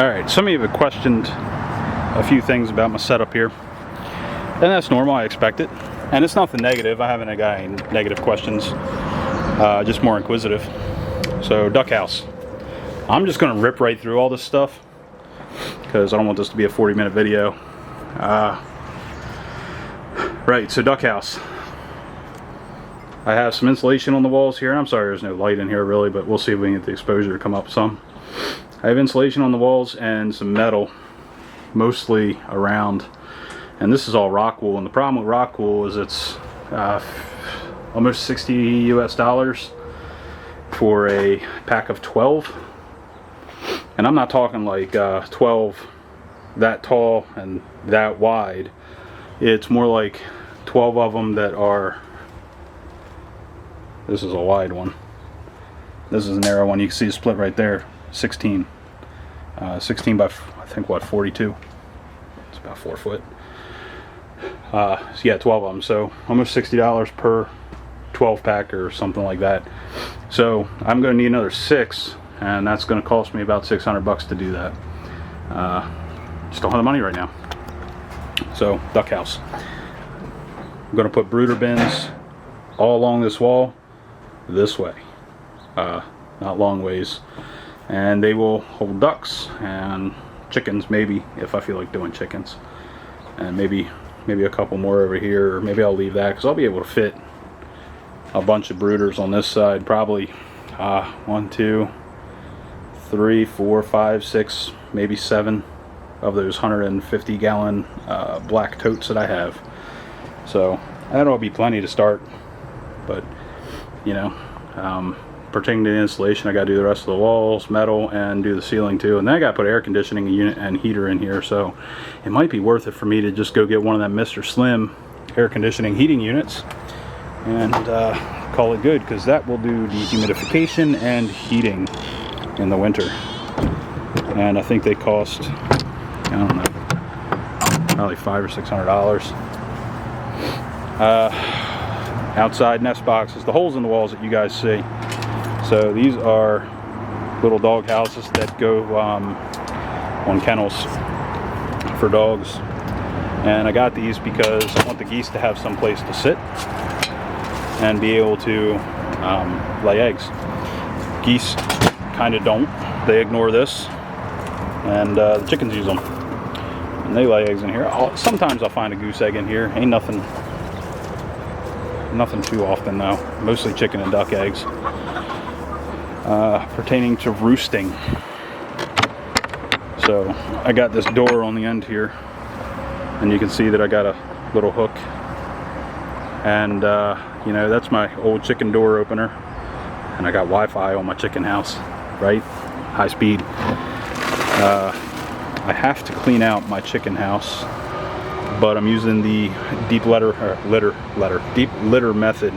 Alright, some of you have questioned a few things about my setup here. And that's normal, I expect it. And it's nothing negative, I haven't got any negative questions. Just more inquisitive. So, duck house. I'm just going to rip right through all this stuff, because I don't want this to be a 40-minute video. Right, so duck house. I have some insulation on the walls here, and I'm sorry there's no light in here really, but we'll see if we can get the exposure to come up some. I have insulation on the walls and some metal, mostly around, and this is all rock wool. And the problem with rock wool is it's almost $60 US for a pack of 12. And I'm not talking like 12 that tall and that wide. It's more like 12 of them that are, this is a wide one, this is a narrow one, you can see the split right there, 16 by I think what, 42, it's about 4 foot. So yeah, 12 of them, so almost $60 per 12 pack or something like that. So I'm going to need another 6, and that's going to cost me about $600 to do that. Just don't have the money right now. So duck house, I'm going to put brooder bins all along this wall this way, not long ways, and they will hold ducks and chickens, maybe if I feel like doing chickens, and maybe a couple more over here, or maybe I'll leave that because I'll be able to fit a bunch of brooders on this side, probably 1, 2, 3, 4, 5, 6, maybe 7 of those 150-gallon black totes that I have. So that'll be plenty to start, but you know, pertaining to the installation, I got to do the rest of the walls, metal, and do the ceiling too. And then I got to put air conditioning unit and heater in here, so it might be worth it for me to just go get one of them Mr. Slim air conditioning heating units and call it good, because that will do dehumidification and heating in the winter. And I think they cost, I don't know, probably $500 or $600. Outside nest boxes, the holes in the walls that you guys see. So these are little dog houses that go on kennels for dogs. And I got these because I want the geese to have some place to sit and be able to lay eggs. Geese kind of don't. They ignore this, and the chickens use them. And they lay eggs in here. Sometimes I'll find a goose egg in here. Ain't nothing too often though. Mostly chicken and duck eggs. Pertaining to roosting. So I got this door on the end here, and you can see that I got a little hook. And you know, that's my old chicken door opener. And I got Wi-Fi on my chicken house, right? High speed. I have to clean out my chicken house, but I'm using the deep litter method,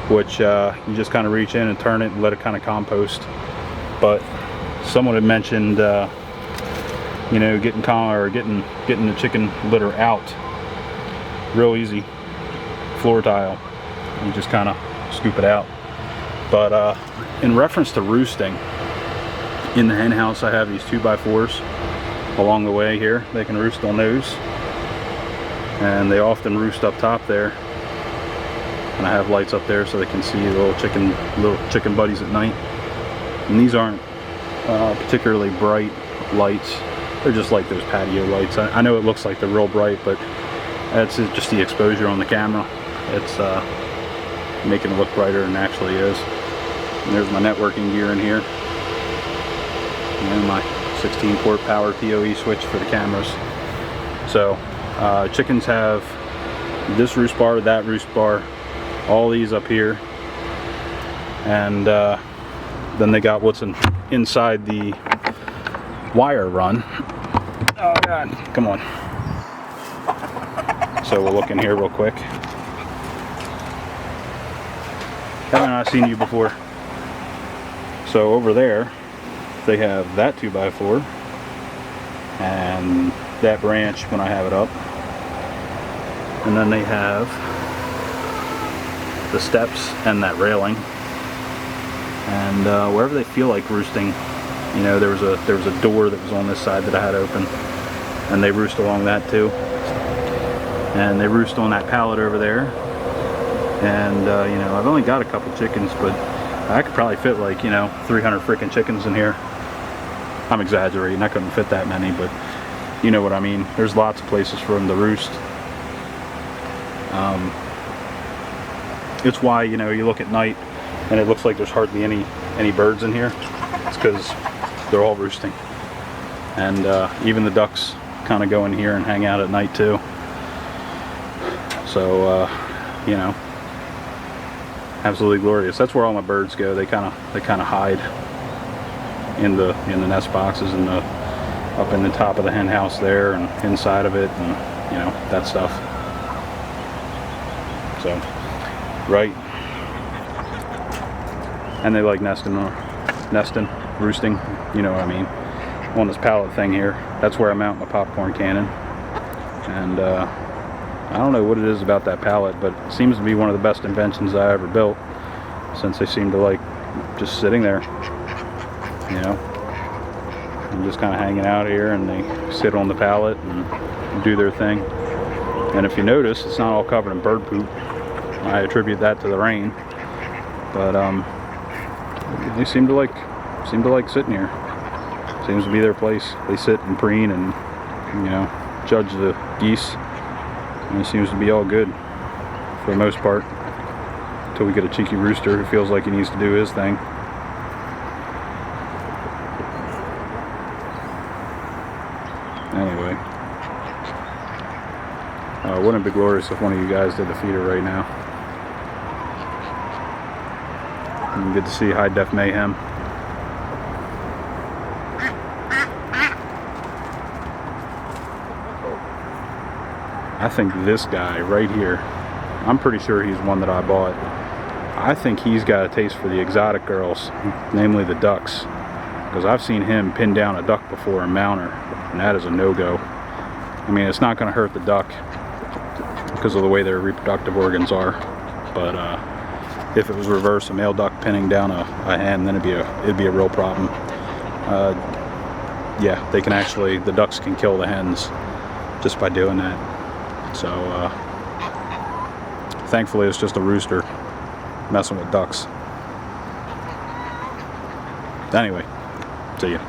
which you just kind of reach in and turn it and let it kind of compost. But someone had mentioned, you know, getting the chicken litter out real easy. Floor tile, you just kind of scoop it out. But in reference to roosting, in the hen house I have these 2x4s along the way here. They can roost on those, and they often roost up top there, and I have lights up there so they can see the little chicken buddies at night. And these aren't particularly bright lights, they're just like those patio lights. I know it looks like they're real bright, but that's just the exposure on the camera. It's making it look brighter than it actually is. And there's my networking gear in here, and my 16-port power PoE switch for the cameras. So chickens have this roost bar, that roost bar, all these up here, and then they got what's inside the wire run. Oh god, come on. So we'll look in here real quick. Haven't I seen you before? So over there they have that 2x4 and that branch when I have it up, and then they have the steps and that railing, and wherever they feel like roosting You know, there was a door that was on this side that I had open, and they roost along that too. And they roost on that pallet over there. And you know, I've only got a couple chickens, but I could probably fit like, you know, 300 freaking chickens in here. I'm exaggerating, I couldn't fit that many, but you know what I mean. There's lots of places for them to roost. It's why, you know, you look at night and it looks like there's hardly any birds in here. It's because they're all roosting. And even the ducks kind of go in here and hang out at night too. So you know, absolutely glorious. That's where all my birds go. They kind of hide in the nest boxes and up in the top of the hen house there and inside of it, and you know, that stuff. So, right. And they like nesting, roosting, you know what I mean. On this pallet thing here, that's where I mount my popcorn cannon. And I don't know what it is about that pallet, but it seems to be one of the best inventions I ever built, since they seem to like just sitting there, you know, and just kind of hanging out here, and they sit on the pallet and do their thing. And if you notice, it's not all covered in bird poop. I attribute that to the rain, but they seem to like sitting here. Seems to be their place. They sit and preen and, you know, judge the geese, and it seems to be all good for the most part, until we get a cheeky rooster who feels like he needs to do his thing. Anyway, wouldn't it be glorious if one of you guys did the feeder right now? And get to see high def mayhem. I think this guy right here, I'm pretty sure he's one that I bought. I think he's got a taste for the exotic girls, namely the ducks, because I've seen him pin down a duck before and mount her, and that is a no-go. I mean, it's not going to hurt the duck because of the way their reproductive organs are, but if it was reverse, a male duck pinning down a hen, then it'd be a real problem. Yeah, they can actually, the ducks can kill the hens just by doing that. So thankfully it's just a rooster messing with ducks. Anyway, see ya.